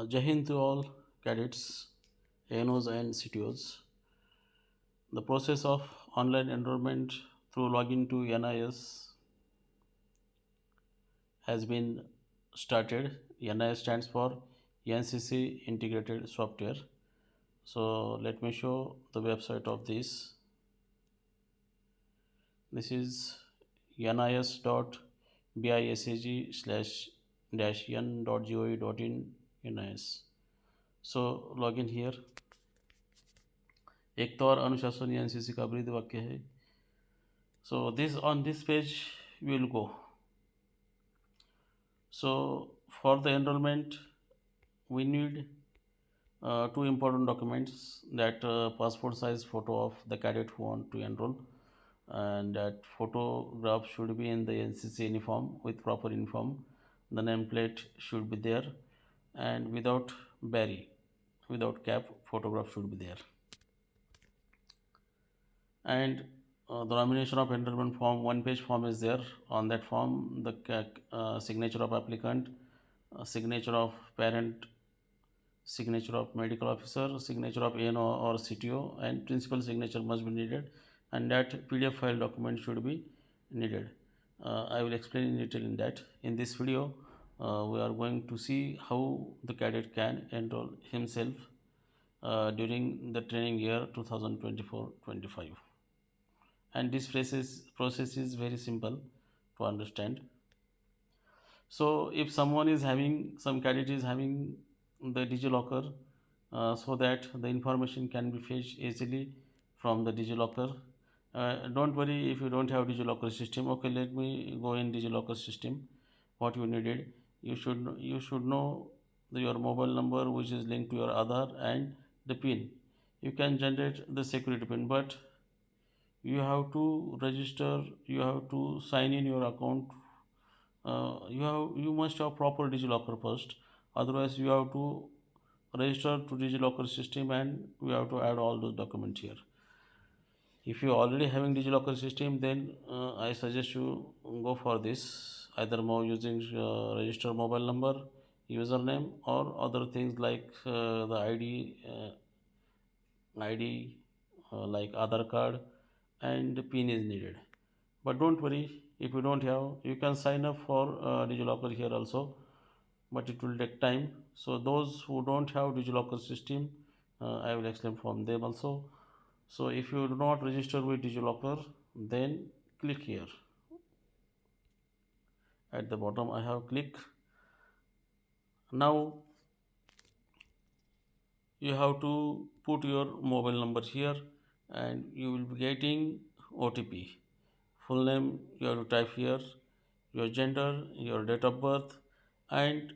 Jai Hind to all cadets, ANOs and CTOs. The process of online enrollment through login to NIS has been started. NIS stands for NCC Integrated Software. So let me show the website of this. This is nis.bisag slash dash n.gov.in NIS. So login here. एक तो और अनुशासन NCC का breathe वाक्य है. So this on this page we will go. So for the enrollment we need two important documents, that passport size photo of the cadet who want to enroll, and that photograph should be in the NCC uniform with proper uniform. The nameplate should be there, and without berry, without cap, photograph should be there. And the nomination of enrollment form, one page form is there. On that form the signature of applicant, signature of parent, signature of medical officer, signature of ANO or CTO, and principal signature must be needed, and that PDF file document should be needed. I will explain in detail in that. In this video we are going to see how the cadet can enroll himself during the training year 2024-25. And this process is very simple to understand. So if someone is having, some cadet is having the DigiLocker, so that the information can be fetched easily from the DigiLocker. Don't worry if you don't have DigiLocker system. Okay, let me go in DigiLocker system. What you needed, you should know your mobile number which is linked to your Aadhaar, and the PIN. You can generate the security PIN, but you have to register, you have to sign in your account. You must have proper DigiLocker first, otherwise you have to register to DigiLocker system, and we have to add all those documents here. If you already having DigiLocker system, then I suggest you go for this, either more using register mobile number, username, or other things like the ID like Aadhaar card, and PIN is needed. But don't worry, if you don't have, you can sign up for DigiLocker here also, but it will take time. So those who don't have DigiLocker system, I will explain from them also. So if you do not register with DigiLocker, then click here. At the bottom I have click. Now you have to put your mobile number here, and you will be getting OTP. Full name you have to type here, your gender, your date of birth, and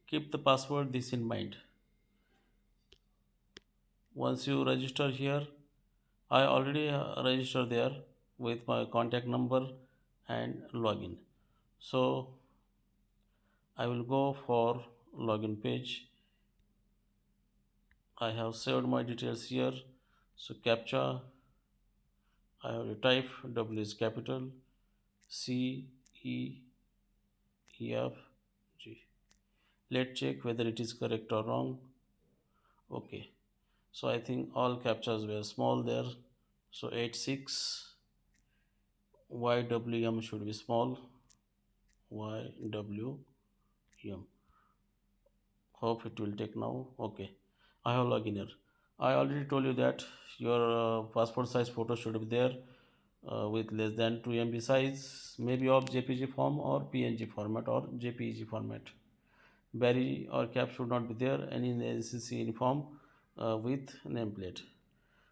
keep the password this in mind. Once you register here, I already registered there with my contact number and login. So I will go for login page. I have saved my details here. So captcha I have to type. W is capital, C E F G. Let's check whether it is correct or wrong. Okay, so I think all captchas were small there. So 86 YWM should be small. YWM. Hope it will take now. Okay, I have login here. I already told you that your passport size photo should be there with less than 2 MB size, maybe of JPG form or PNG format or JPEG format. Berry or cap should not be there, and in the NCC uniform with nameplate.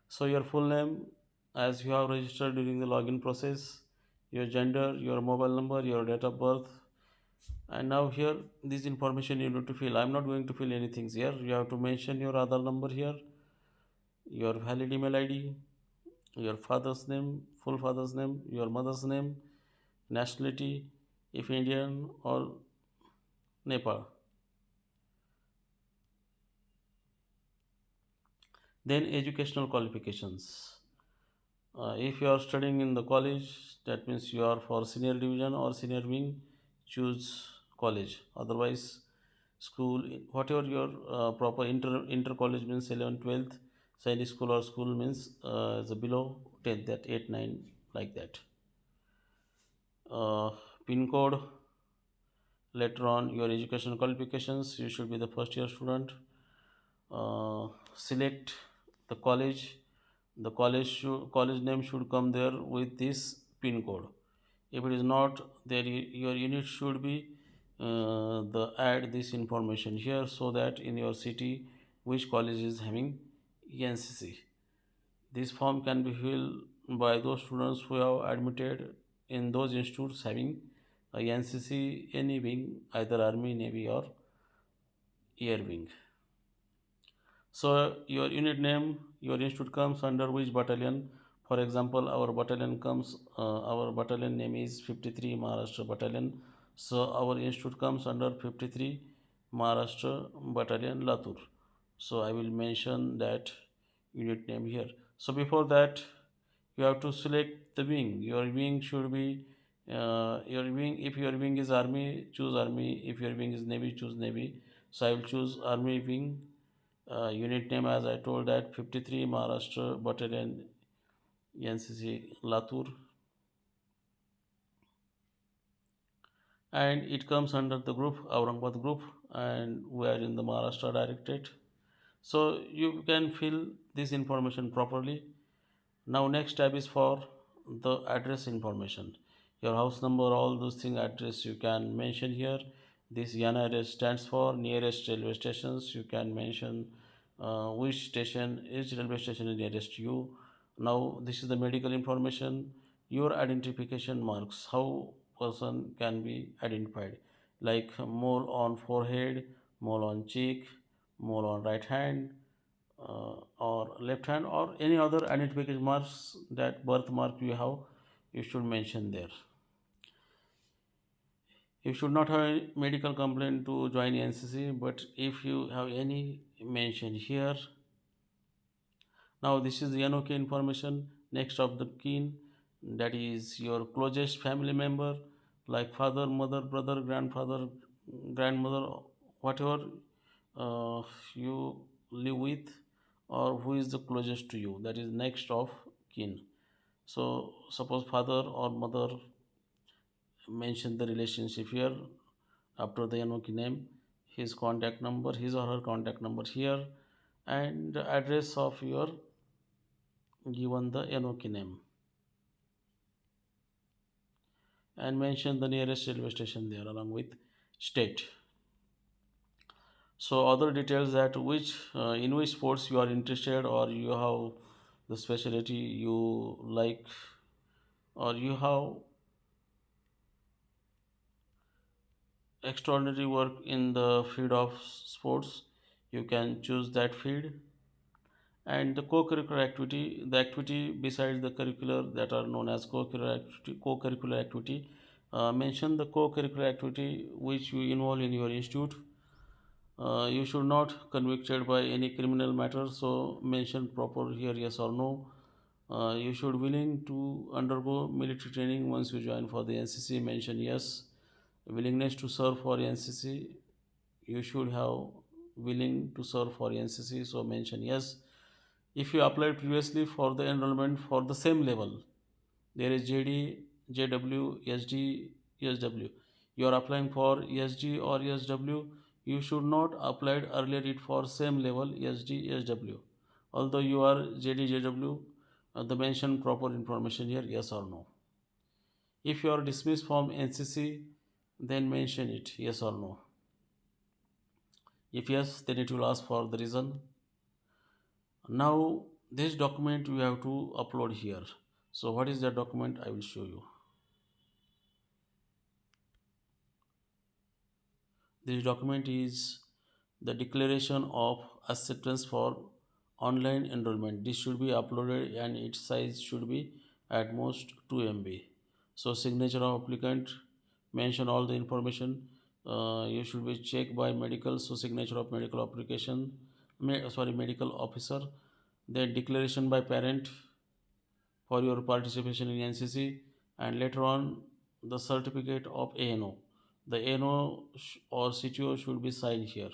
So your full name, as you have registered during the login process, your gender, your mobile number, your date of birth, and now here this information you need to fill. I'm not going to fill anything here. You have to mention your Aadhaar number here, your valid email ID, your father's name, full father's name, your mother's name, nationality, if Indian or Nepal. Then educational qualifications. If you are studying in the college, that means you are for senior division or senior wing, choose college. Otherwise school, whatever your proper inter college means 11 12th, science school or school means the below 10th, that 8 9 like that. uh, Pin code, later on your educational qualifications, you should be the first year student. Select the college. The college name should come there with this pin code. If it is not there, your unit should be the add this information here, so that in your city which college is having NCC. This form can be filled by those students who have admitted in those institutes having a NCC any wing, either army, navy or air wing. So your unit name, your institute comes under which battalion. For example, our battalion name is 53 Maharashtra Battalion. So our institute comes under 53 Maharashtra Battalion Latur. So I will mention that unit name here. So before that, you have to select the wing. Your wing should be your wing. If your wing is army, choose army. If your wing is navy, choose navy. So I will choose army wing. Unit name, as I told, that 53 Maharashtra Battalion NCC Latur, and it comes under the group Aurangabad group, and we are in the Maharashtra Directorate. So you can fill this information properly. Now next tab is for the address information. Your house number, all those things, address you can mention here. This NIS stands for nearest railway stations. You can mention which station is railway station is nearest you. Now this is the medical information. Your identification marks, how person can be identified, like mole on forehead, mole on cheek, mole on right hand, or left hand, or any other identification marks, that birthmark you have, you should mention there. You should not have any medical complaint to join NCC, but if you have any, mention here. Now this is the NOK information. Next of the kin, that is your closest family member, like father, mother, brother, grandfather, grandmother, whatever uh, you live with, or who is the closest to you. That is next of kin. So suppose father or mother, mention the relationship here after the NOK name, his contact number, his or her contact number here, and the address of your given the NOK name, and mention the nearest railway station there along with state. So other details, that which in which sports you are interested, or you have the specialty you like, or you have extraordinary work in the field of sports, you can choose that field. And the co-curricular activity, the activity besides the curricular that are known as co-curricular activity, mention the co-curricular activity which you involve in your institute. You should not convicted by any criminal matter, so mention proper here yes or no. You should willing to undergo military training once you join for the NCC, mention yes. Willingness to serve for NCC, you should have willing to serve for NCC, so mention yes. If you applied previously for the enrollment for the same level, there is JD, JW, SD, SW. You are applying for SD or SW. You should not applied earlier it for same level SD, SW. Although you are JD, JW, the mention proper information here yes or no. If you are dismissed from NCC, then mention it yes or no. If yes, then it will ask for the reason. Now this document you have to upload here. So what is the document? I will show you. This document is the declaration of acceptance for online enrollment. This should be uploaded and its size should be at most 2 MB. So signature of applicant, mention all the information. You should be checked by medical, so signature of medical application, medical officer. Then declaration by parent for your participation in NCC, and later on the certificate of ANO. The NO or CTO should be signed here.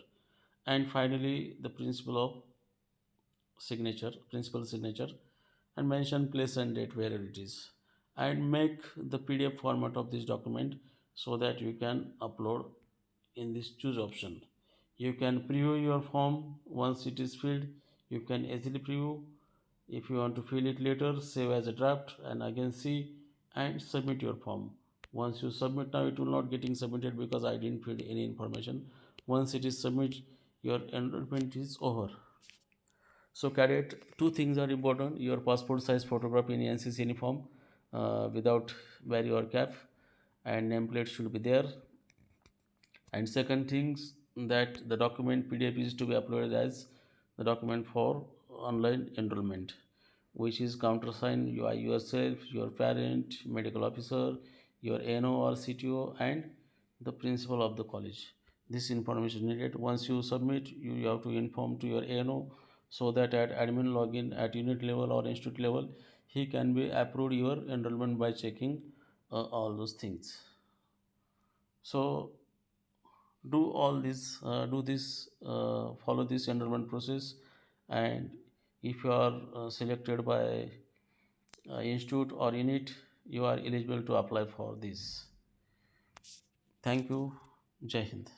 And finally, the principal signature, and mention place and date where it is. And make the PDF format of this document so that you can upload in this choose option. You can preview your form once it is filled. You can easily preview. If you want to fill it later, save as a draft and again see and submit your form. Once you submit, now it will not getting submitted because I didn't fill any information. Once it is submitted, your enrollment is over. So cadet, two things are important: your passport size photograph in NCC uniform without vary or cap, and nameplate should be there. And second things, that the document PDF is to be uploaded as the document for online enrollment, which is countersigned by yourself, your parent, medical officer, your NO or CTO, and the principal of the college. This information needed. Once you submit, you have to inform to your NO, so that at admin login at unit level or institute level, he can be approved your enrollment by checking all those things. So do this, follow this enrollment process, and if you are selected by institute or unit, you are eligible to apply for this. Thank you. Jai Hind.